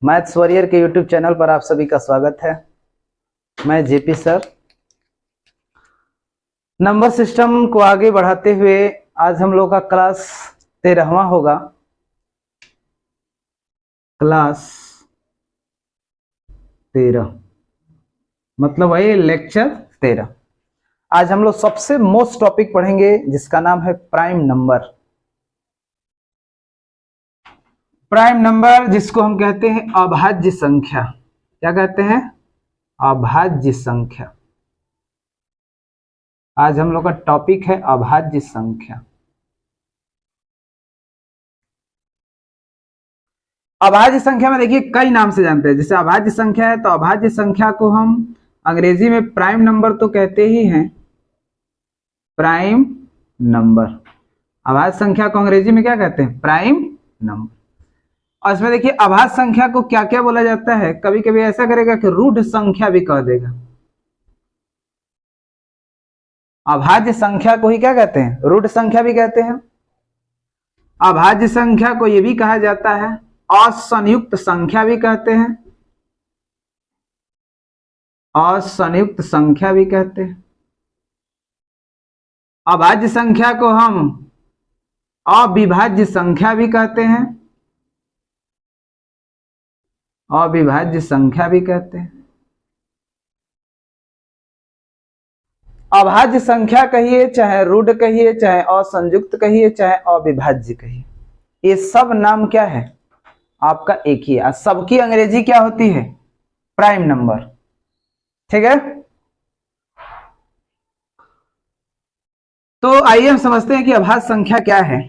Maths warrior के YouTube channel पर आप सभी का स्वागत है। मैं जेपी सर। नंबर सिस्टम को आगे बढ़ाते हुए आज हम लोग का क्लास 13वां होगा। क्लास 13 मतलब वही लेक्चर 13। आज हम लोग सबसे मोस्ट टॉपिक पढ़ेंगे जिसका नाम है प्राइम नंबर। प्राइम नंबर जिसको हम कहते हैं अभाज्य संख्या। क्या कहते हैं? अभाज्य संख्या। आज हम लोग का टॉपिक है अभाज्य संख्या। अभाज्य संख्या में देखिए कई नाम से जानते हैं। जैसे अभाज्य संख्या है तो अभाज्य संख्या को हम अंग्रेजी में प्राइम नंबर तो कहते ही हैं, प्राइम नंबर। अभाज्य संख्या को अंग्रेजी में क्या कहते हैं? Prime number. और इसमें देखिए अभाज्य संख्या को क्या क्या बोला जाता है। कभी कभी ऐसा करेगा कि रूढ़ संख्या भी कह देगा। अभाज्य संख्या को ही क्या कहते हैं? रूढ़ संख्या भी कहते हैं। अभाज्य संख्या को यह भी कहा जाता है असंयुक्त संख्या भी कहते हैं। असंयुक्त संख्या भी कहते हैं। अभाज्य संख्या को हम अविभाज्य संख्या भी कहते हैं। अविभाज्य संख्या भी कहते हैं। अभाज्य संख्या कहिए, चाहे रूढ़ कहिए, चाहे असंयुक्त कहिए, चाहे अविभाज्य कहिए, ये सब नाम क्या है? आपका एक ही है। सबकी अंग्रेजी क्या होती है? Prime number. ठीक है, तो आइए हम समझते हैं कि अभाज्य संख्या क्या है।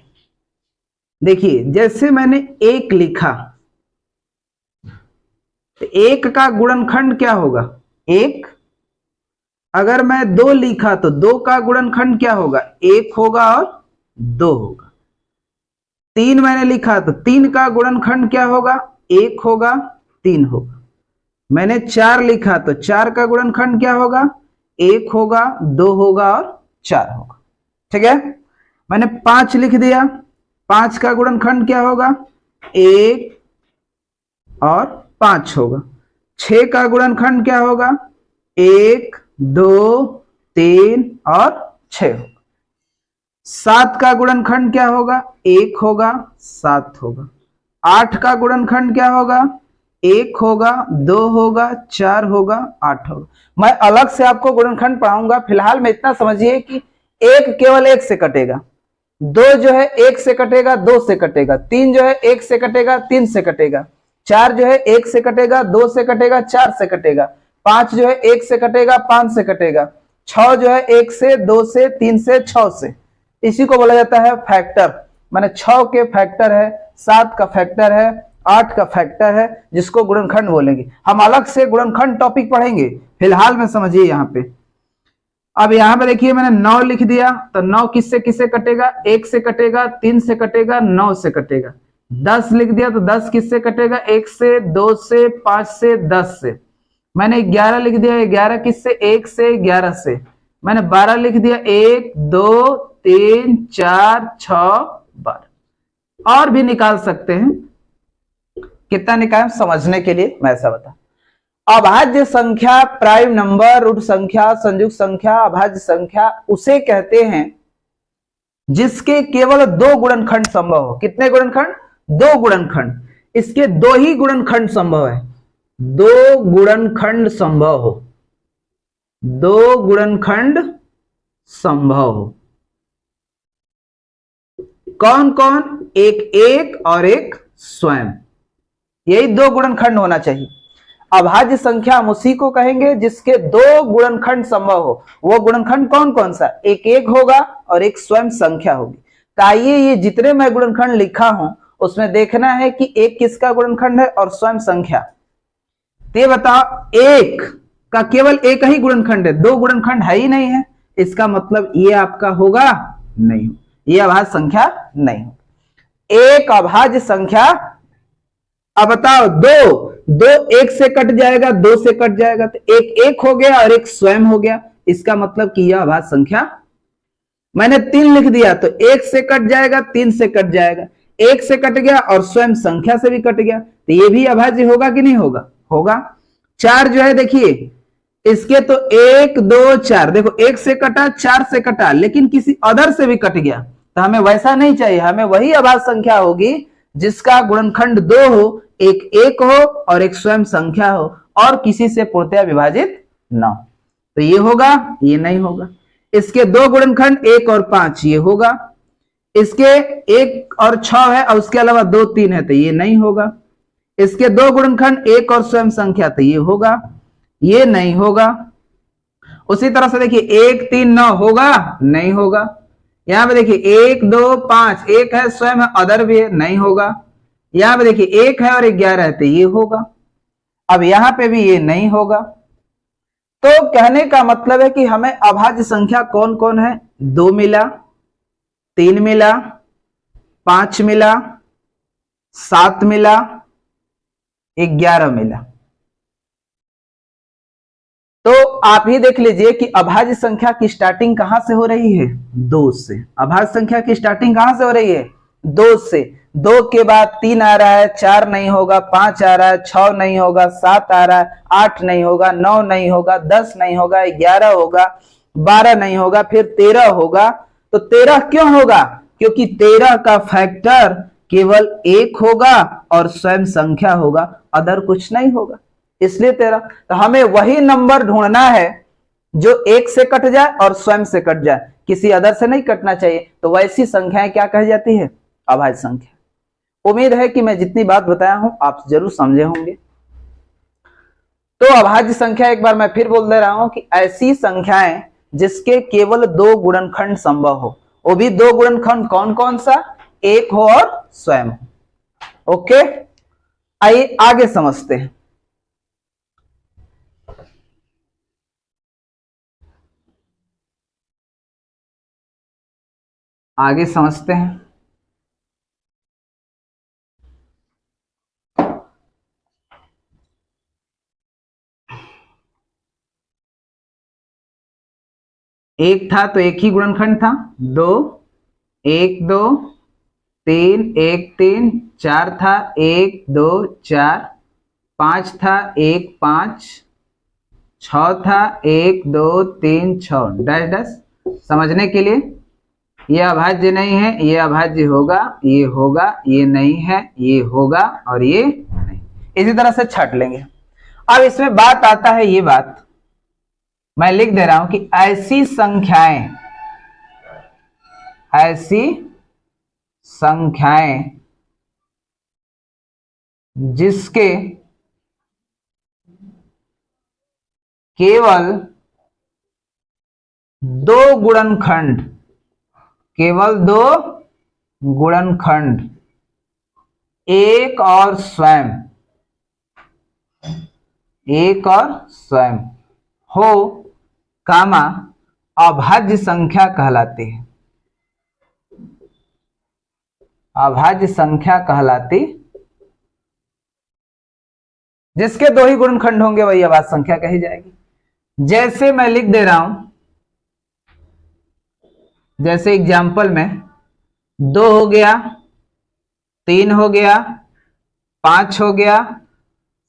देखिए जैसे मैंने एक लिखा तो एक का गुणनखंड क्या होगा? एक। अगर मैं दो लिखा तो दो का गुणनखंड क्या होगा? एक होगा और दो होगा। तीन मैंने लिखा तो तीन का गुणनखंड क्या होगा? एक होगा, तीन होगा। मैंने चार लिखा तो चार का गुणनखंड क्या होगा? एक होगा, दो होगा और चार होगा। ठीक है, मैंने पांच लिख दिया, पांच का गुणनखंड क्या होगा? एक और पांच होगा। छह का गुणनखंड क्या होगा? एक, दो, तीन और छह होगा। सात का गुणनखंड क्या होगा? एक होगा, सात होगा। आठ का गुणनखंड क्या होगा? एक होगा, दो होगा, चार होगा, आठ होगा। मैं अलग से आपको गुणनखंड पढ़ाऊंगा। फिलहाल में इतना समझिए कि एक केवल एक से कटेगा, दो जो है एक से कटेगा, दो से कटेगा, तीन जो है एक से कटेगा, तीन से कटेगा, चार जो है एक से कटेगा, दो से कटेगा, चार से कटेगा, पांच जो है एक से कटेगा, पांच से कटेगा, छह जो है एक से, दो से, तीन से, छह से। इसी को बोला जाता है फैक्टर। माने छह के फैक्टर है, सात का फैक्टर है, आठ का फैक्टर है, जिसको गुणनखंड बोलेंगे। हम अलग से गुणनखंड टॉपिक पढ़ेंगे, फिलहाल में समझिए यहाँ पे। अब यहाँ पे देखिए मैंने 9 लिख दिया तो 9 किससे किससे कटेगा? एक से कटेगा, तीन से कटेगा, 9 से कटेगा। 10 लिख दिया तो 10 किससे कटेगा? एक से, दो से, पांच से, 10 से। मैंने 11 लिख दिया, 11 किससे? एक से, 11 से। मैंने 12 लिख दिया, 1, 2, 3, 4, 6, 12। और भी निकाल सकते हैं। कितना निकालें समझने के लिए मैं ऐसा बता। अभाज्य संख्या, प्राइम नंबर, रूढ़ संख्या, संयुक्त संख्या, अभाज्य संख्या उसे कहते हैं जिसके केवल दो गुणनखंड संभव हो। कितने गुणनखंड? दो गुणनखंड। इसके दो ही गुणनखंड संभव है। दो गुणनखंड संभव हो, दो गुणनखंड संभव हो। कौन कौन? एक एक और एक स्वयं। यही दो गुणनखंड होना चाहिए। अभाज्य संख्या हम उसी को कहेंगे जिसके दो गुणनखंड संभव हो। वो गुणनखंड कौन कौन सा? एक एक होगा और एक स्वयं संख्या होगी। तो आइए ये जितने मैं गुणनखंड लिखा हूं उसमें देखना है कि एक किसका गुणनखंड है और स्वयं संख्या। तो ये बताओ, एक का केवल एक ही गुणनखंड है, दो गुणनखंड है ही नहीं है। इसका मतलब ये आपका होगा नहीं, ये अभाज्य संख्या नहीं हो। एक अभाज्य संख्या। अब बताओ, दो एक से कट जाएगा, दो से कट जाएगा, तो एक एक हो गया और एक स्वयं हो गया। इसका मतलब कि यह अभाज्य संख्या। मैंने 3 लिख दिया तो एक से कट जाएगा, तीन से कट जाएगा। एक से कट गया और स्वयं संख्या से भी कट गया, तो ये भी अभाज्य होगा कि नहीं होगा? होगा। 4 जो है देखिए, इसके तो 1 2 4, देखो 1 से कटा, 4 से कटा, लेकिन किसी अदर से भी कट गया, तो हमें वैसा नहीं चाहिए, हमें वही अभाज्य संख्या होगी जिसका गुणनखंड 2 हो, एक 1 हो और एक स्वयं संख्या हो और किसी से पूर्णतया विभाजित ना हो। तो ये होगा, ये नहीं होगा। इसके 2 गुणनखंड 1 और 5, ये होगा। इसके 1 और 6 है और उसके अलावा 2 3 है, तो ये नहीं होगा। इसके 2 गुणनखंड 1 और स्वयं संख्या, तो ये होगा, ये नहीं होगा। उसी तरह से देखिए 1 3 9 होगा, नहीं होगा। यहां पे देखिए 1 2 5, 1 है स्वयं है अदर भी है, नहीं होगा। यहां पे देखिए 1 है और 11 है, तो ये होगा। अब यहां पे भी ये नहीं होगा। तो कहने का मतलब है कि हमें अभाज्य संख्या कौन कौन है? 2 मिला, 3 मिला, 5 मिला, 7 मिला, 11 मिला। तो आप ही देख लीजिए कि अभाज्य संख्या की स्टार्टिंग कहां से हो रही है? 2 से। अभाज्य संख्या की स्टार्टिंग कहां से हो रही है? 2 से। 2 के बाद 3 आ रहा है, 4 नहीं होगा, 5 आ रहा है, 6 नहीं होगा, 7 आ रहा है, 8 नहीं होगा, 9 नहीं होगा, 10 नहीं होगा, 11 होगा, 12 नहीं होगा, फिर 13 होगा। तो 13 क्यों होगा? क्योंकि 13 का फैक्टर केवल 1 होगा और स्वयं संख्या होगा, अदर कुछ नहीं होगा, इसलिए 13। तो हमें वही नंबर ढूंढना है जो 1 से कट जाए और स्वयं से कट जाए, किसी अदर से नहीं कटना चाहिए। तो वैसी संख्याएं क्या कही जाती है? अभाज्य संख्या। उम्मीद है कि मैं जितनी बात बताया हूं आप जरूर समझे होंगे। तो अभाज्य संख्या एक बार मैं फिर बोल दे रहा हूं कि ऐसी संख्याएं जिसके केवल 2 गुणनखंड संभव हो, वो भी 2 गुणनखंड कौन कौन सा? 1 हो और स्वयं हो। ओके, आइए आगे समझते हैं। आगे समझते हैं। एक था तो एक ही गुणनखंड था, 2 1 2 3 1 3, 4 था 1 2 4, 5 था 1 5, 6 था 1 2 3 6 डैश डैश। समझने के लिए, ये अभाज्य नहीं है, ये अभाज्य होगा, ये होगा, ये नहीं है, ये होगा और ये नहीं। इसी तरह से छट लेंगे। अब इसमें बात आता है, ये बात मैं लिख दे रहा हूं कि ऐसी संख्याएं जिसके केवल 2 गुणनखंड, केवल 2 गुणनखंड 1 और स्वयं, 1 और स्वयं हो, कामा अभाज्य संख्या कहलाती है। अभाज्य संख्या कहलाती, जिसके 2 ही गुणनखंड होंगे वही अभाज्य संख्या कही जाएगी। जैसे मैं लिख दे रहा हूं, जैसे एग्जाम्पल में 2 हो गया, 3 हो गया, 5 हो गया,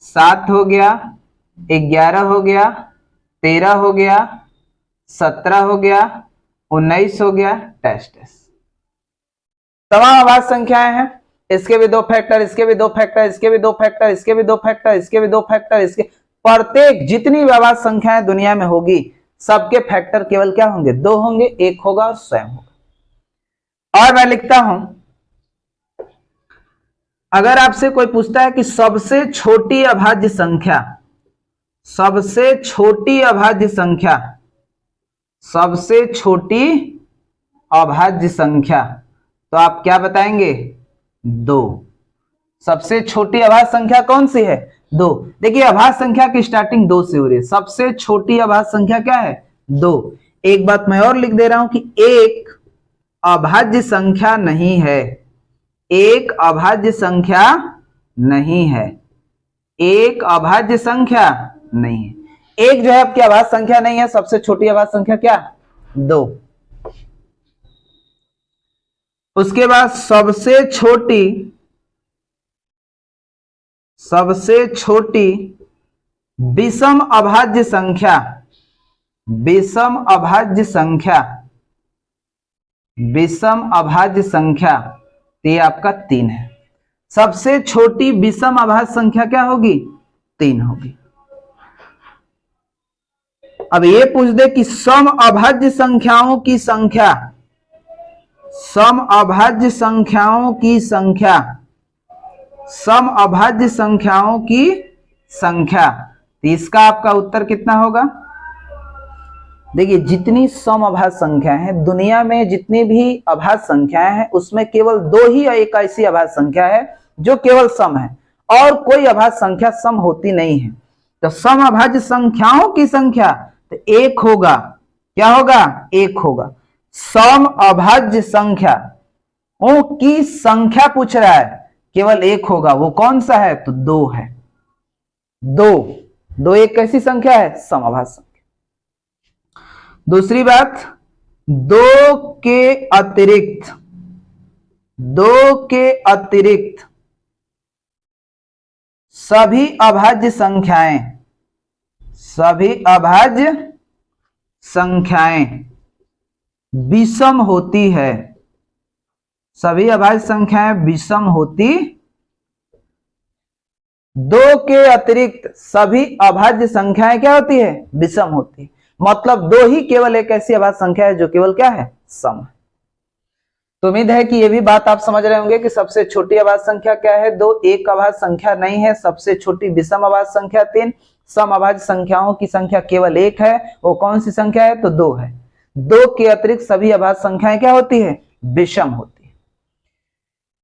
7 हो गया, 11 हो गया, 13 हो गया, 17 हो गया, 19 हो गया, टेस्ट टेस्ट। तमाम अभाज्य संख्याएं हैं। इसके भी 2 फैक्टर, इसके भी 2 फैक्टर, इसके भी 2 फैक्टर, इसके भी 2 फैक्टर, इसके भी 2 फैक्टर, इसके प्रत्येक जितनी भी अभाज्य संख्याएं दुनिया में होगी सबके फैक्टर केवल क्या होंगे? 2 होंगे, 1 होगा और स्वयं होगा। और मैं लिखता हूं, अगर आपसे कोई पूछता है कि सबसे छोटी अभाज्य संख्या, सबसे छोटी अभाज्य संख्या, सबसे छोटी अभाज्य संख्या, तो आप क्या बताएंगे? 2। सबसे छोटी अभाज्य संख्या कौन सी है? 2। देखिए अभाज्य संख्या की स्टार्टिंग 2 से हो रही है। सबसे छोटी अभाज्य संख्या क्या है? 2। एक बात मैं और लिख दे रहा हूं कि एक अभाज्य संख्या नहीं है, एक अभाज्य संख्या नहीं है, एक अभाज्य संख्या नहीं है। एक जो है आपकी अभाज्य संख्या नहीं है, सबसे छोटी अभाज्य संख्या क्या? 2। उसके बाद सबसे छोटी विषम अभाज्य संख्या, तो ये आपका 3 है। सबसे छोटी विषम अभाज्य संख्या क्या होगी? 3 होगी। अब ये पूछ दे कि सम अभाज्य संख्याओं की संख्या, सम अभाज्य संख्याओं की संख्या, तो इसका आपका उत्तर कितना होगा? देखिए, जितनी सम अभाज्य संख्या है दुनिया में, जितनी भी अभाज्य संख्याएं हैं उसमें केवल 2 ही एक ऐसी अभाज्य संख्या है जो केवल सम है, और कोई अभाज्य संख्या सम होती नहीं है। तो सम अभाज्य संख्याओं की संख्या तो 1 होगा। क्या होगा? 1 होगा। सम अभाज्य संख्या की संख्या पूछ रहा है, केवल 1 होगा। वो कौन सा है? तो 2 है। 2 एक कैसी संख्या है? सम अभाज्य संख्या। दूसरी बात, 2 के अतिरिक्त सभी अभाज्य संख्याएं विषम होती है। सभी अभाज्य संख्याएं विषम होती, 2 के अतिरिक्त सभी अभाज्य संख्याएं क्या होती है? विषम होती। मतलब 2 ही केवल एक ऐसी अभाज्य संख्या है जो केवल क्या है? सम है। तो उम्मीद है कि ये भी बात आप समझ रहे होंगे कि सबसे छोटी अभाज्य संख्या क्या है? 2 एक अभाज्य संख्या नहीं है। सबसे छोटी विषम अभाज्य संख्या 3। सम अभाज्य संख्याओं की संख्या केवल 1 है। वो कौन सी संख्या है? तो 2 है। 2 के अतिरिक्त सभी अभाज्य संख्याएं क्या होती है? विषम होती है।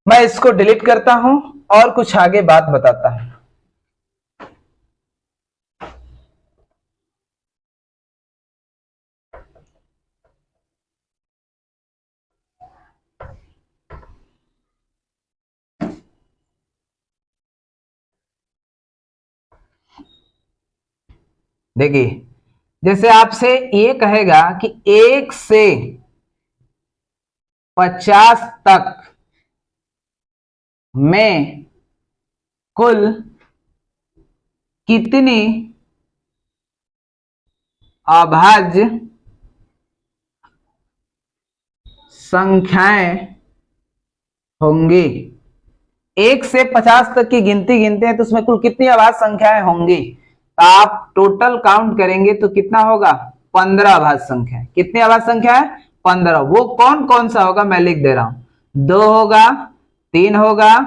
मैं इसको डिलीट करता हूं और कुछ आगे बात बताता हूं। देखिए, जैसे आपसे ये कहेगा कि 1 से 50 तक में कुल कितनी अभाज्य संख्याएं होंगी। 1 से 50 तक की गिनती गिनते हैं तो उसमें कुल कितनी अभाज्य संख्याएं होंगी? आप टोटल काउंट करेंगे तो कितना होगा? 15 अभाज्य संख्या। कितनी अभाज्य संख्या है? 15। वो कौन कौन सा होगा मैं लिख दे रहा हूं। 2 होगा, 3 होगा,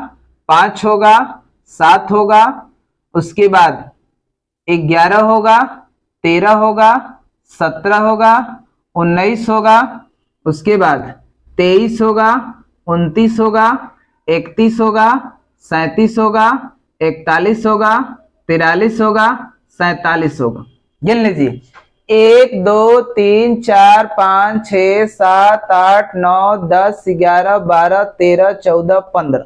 5 होगा, 7 होगा, उसके बाद 11 होगा, 13 होगा, 17 होगा, 19 होगा, उसके बाद 23 होगा, 29 होगा, 31 होगा, 37 होगा, 41 होगा, 43 होगा, 47 होगा। गिन लीजिए, 1 2 3 4 5 6 7 8 9 10 11 12 13 14 15।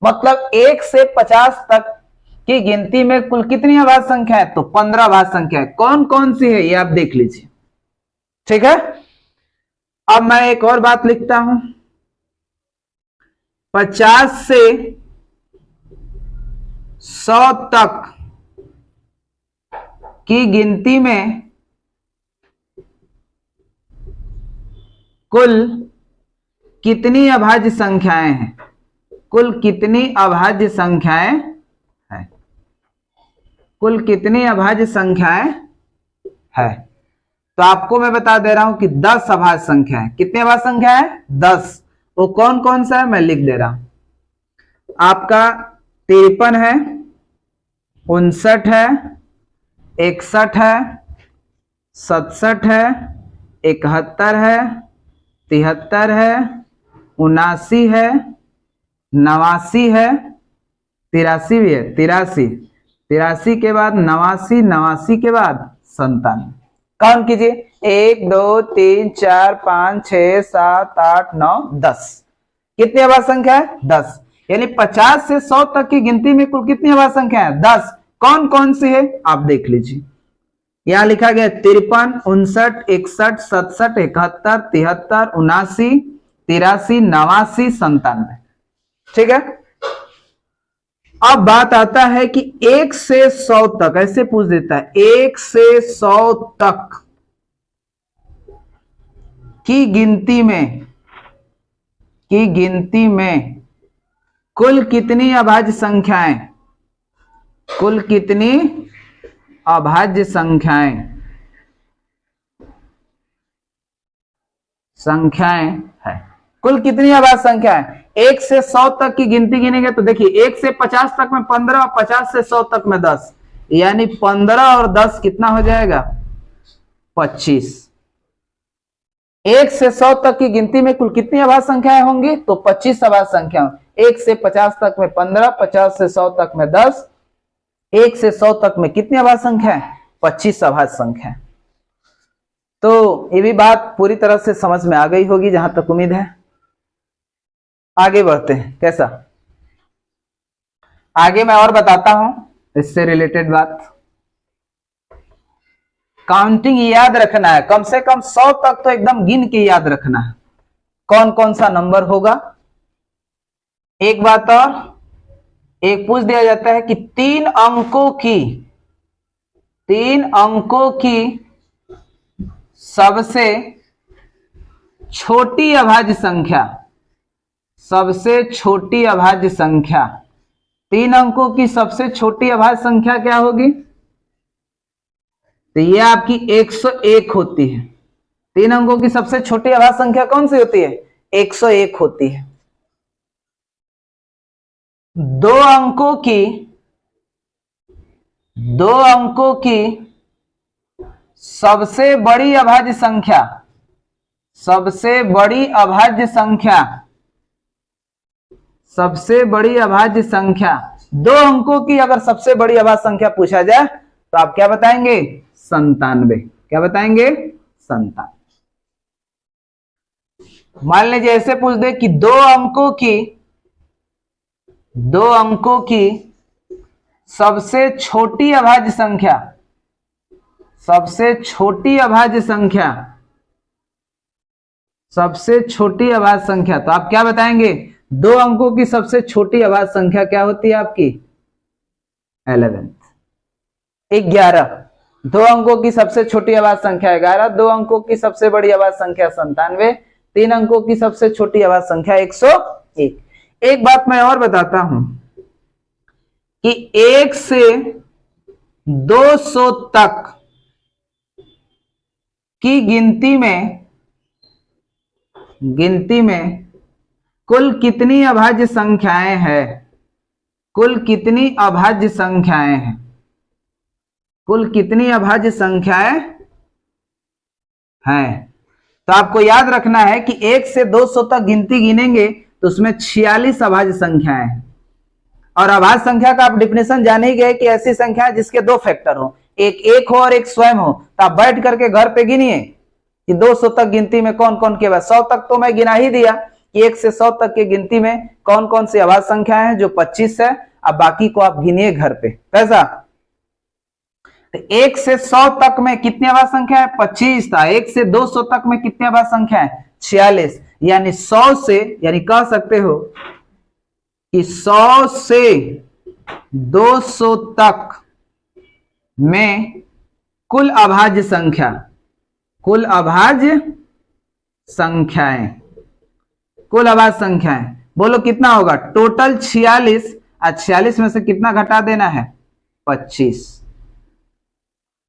मतलब 1 से 50 तक की गिनती में कुल कितनी अभाज्य संख्या है? तो 15 अभाज्य संख्या है। कौन कौन सी है ये आप देख लीजिए। ठीक है, अब मैं एक और बात लिखता हूं। 50 से 100 तक की गिनती में कुल कितनी अभाज्य संख्याएं हैं? कुल कितनी अभाज्य संख्याएं हैं? कुल कितनी अभाज्य संख्याएं है? तो आपको मैं बता दे रहा हूं कि 10 अभाज्य संख्या है। कितनी अभाज्य संख्या है? 10। वो कौन कौन सा है मैं लिख दे रहा हूं। आपका 53 है, 59 है, 61 है, 67 है, 71 है, 73 है, 79 है, 89 है, 83 भी है, 83 के बाद 89 के बाद 97। काउंट कीजिए, 1 2 3 4 5 6 7 8 9 10। कितनी अभाज्य संख्या है? 10। यानी 50 से 100 तक की गिनती में कुल कितनी अभाज्य संख्या है? 10। कौन कौन सी है आप देख लीजिए। यहां लिखा गया 53, 59, 61, 67, 71, 73, 79, 83, 89, 97। ठीक है। अब बात आता है कि 1 से 100 तक, ऐसे पूछ देता है 1 से 100 तक की गिनती में कुल कितनी अभाज्य संख्याएं, कुल कितनी अभाज्य संख्याएं है, कुल कितनी अभाज्य संख्याएं। 1 से 100 तक की गिनती गिनेंगे तो देखिए 1 से 50 तक में 15 और 50 से 100 तक में 10, यानी 15 और 10 कितना हो जाएगा 25। 1 से 100 तक की गिनती में कुल कितनी अभाज्य संख्याएं होंगी तो 25 अभाज्य संख्या। 1 से 50 तक में 15, 50 से 100 तक में 10, 1 से 100 तक में कितनी अभाज्य संख्या है 25 अभाज्य संख्या। तो ये भी बात पूरी तरह से समझ में आ गई होगी जहां तक उम्मीद है। आगे बढ़ते हैं। कैसा, आगे मैं और बताता हूं इससे रिलेटेड बात। काउंटिंग याद रखना है, कम से कम 100 तक तो एकदम गिन के याद रखना है कौन कौन सा नंबर होगा। एक बात और, एक पूछ दिया जाता है कि 3 अंकों की सबसे छोटी अभाज्य संख्या, सबसे छोटी अभाज्य संख्या, 3 अंकों की सबसे छोटी अभाज्य संख्या क्या होगी तो ये आपकी 101 होती है। 3 अंकों की सबसे छोटी अभाज्य संख्या कौन सी होती है 101 होती है। 2 अंकों की सबसे बड़ी अभाज्य संख्या, सबसे बड़ी अभाज्य संख्या, सबसे बड़ी अभाज्य संख्या, 2 अंकों की अगर सबसे बड़ी अभाज्य संख्या पूछा जाए तो आप क्या बताएंगे 97। क्या बताएंगे 97। मान लीजिए ऐसे पूछ दे कि 2 अंकों की सबसे छोटी अभाज्य संख्या, सबसे छोटी अभाज्य संख्या, सबसे छोटी अभाज्य संख्या, तो आप क्या बताएंगे 2 अंकों की सबसे छोटी अभाज्य संख्या क्या होती है आपकी 11। 2 अंकों की सबसे छोटी अभाज्य संख्या 11, 2 अंकों की सबसे बड़ी अभाज्य संख्या 97, 3 अंकों की सबसे छोटी अभाज्य संख्या 101। एक बात मैं और बताता हूं कि 1 से 200 तक की गिनती में कुल कितनी अभाज्य संख्याएं हैं, कुल कितनी अभाज्य संख्याएं हैं, कुल कितनी अभाज्य संख्याएं हैं। तो आपको याद रखना है कि 1 से 200 तक गिनती गिनेंगे तो उसमें 46 अभाज्य संख्याएं हैं। और अभाज्य संख्या का आप डिफिनेशन जान ही गए कि ऐसी संख्या है जिसके 2 फैक्टर हो, एक हो और एक स्वयं हो। तो आप बैठ करके घर पे गिनिए कि 200 तक गिनती में कौन कौन के बाद 100 तक तो मैं गिना ही दिया कि 1 से 100 तक की गिनती में कौन कौन सी अभाज्य संख्या है जो 25 है। अब बाकी को आप गिनिए घर पे। कैसा, तो 1 से 100 तक में कितनी अभाज्य संख्या है 25 था। 1 से 200 तक में कितनी अभाज्य संख्या है 46, यानी 100 से, यानी कह सकते हो कि 100 से 200 तक में कुल अभाज्य संख्या, कुल अभाज्य संख्याएं, कुल अभाज्य संख्याएं बोलो कितना होगा टोटल 46। 46 में से कितना घटा देना है 25।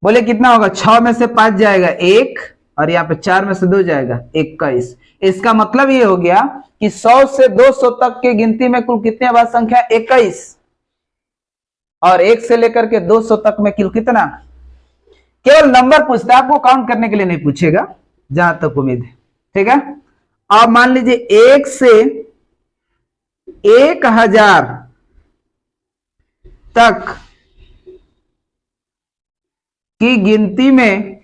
बोले कितना होगा 6 में से 5 जाएगा 1 और यहाँ पे 4 में से 2 जाएगा 21। इसका मतलब ये हो गया कि 100 से 200 तक की गिनती में कुल कितनी अभाज्य संख्या 21 और 1 से लेकर के 200 तक में कुल कितना। केवल नंबर पूछता है, आपको काउंट करने के लिए नहीं पूछेगा जहां तक उम्मीद है। ठीक है। अब मान लीजिए 1 से 1000 तक की गिनती में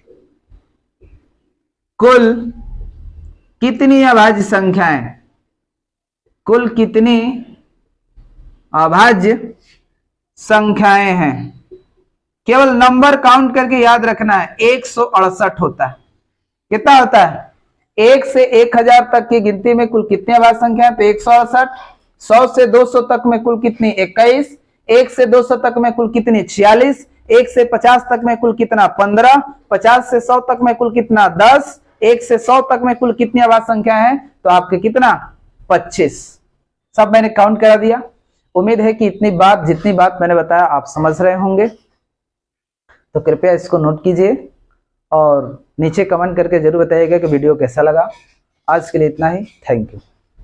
कुल कितनी अभाज्य संख्याएं, कुल कितनी अभाज्य संख्याएं हैं। केवल नंबर काउंट करके याद रखना है 168 होता है। कितना होता है 1 से 1000 तक की गिनती में कुल कितनी अभाज्य संख्या है? तो 168। 100 से 200 तक में कुल कितनी? 21। 1 से 200 तक में कुल कितनी? 46। 1 से 50 तक में कुल कितना? 15। 50 से 100 तक में कुल कितना? 10। 1 से 100 तक में कुल कितनी अभाज्य संख्या है? तो आपके कितना? 25। सब मैंने काउंट करा दिया। उम्मीद है कि जितनी बात मैंने बताया आप समझ रहे होंगे। तो कृपया इसको नोट कीजिए और नीचे कमेंट करके जरूर बताइएगा कि वीडियो कैसा लगा। आज के लिए इतना ही। Thank you.